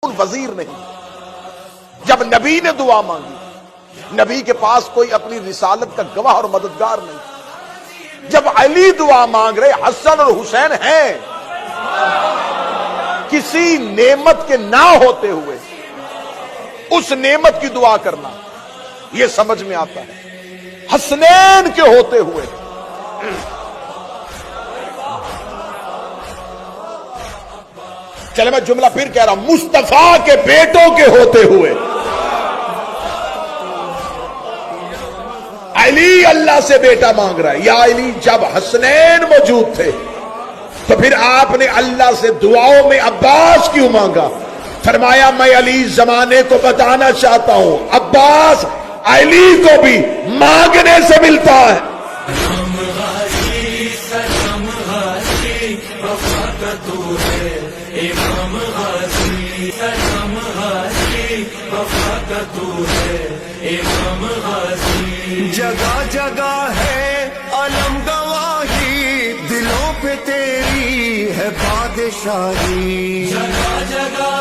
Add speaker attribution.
Speaker 1: وزیر نہیں۔ جب نبی نے دعا مانگی، نبی کے پاس کوئی اپنی رسالت کا گواہ اور مددگار نہیں۔ جب علی دعا مانگ رہے، حسن اور حسین ہیں، کسی نعمت کے نہ ہوتے ہوئے اس نعمت کی دعا کرنا، یہ سمجھ میں آتا ہے۔ حسنین کے ہوتے ہوئے چلے میں جملہ پھر کہہ رہا ہوں، مصطفیٰ کے بیٹوں کے ہوتے ہوئے علی اللہ سے بیٹا مانگ رہا ہے۔ یا علی، جب حسنین موجود تھے تو پھر آپ نے اللہ سے دعاؤں میں عباس کیوں مانگا؟ فرمایا میں علی زمانے کو بتانا چاہتا ہوں، عباس علی کو بھی مانگنے سے ملتا ہے۔
Speaker 2: جگہ جگہ ہے علم گواہی، دلوں پہ تیری ہے بادشاہی۔ جگہ جگہ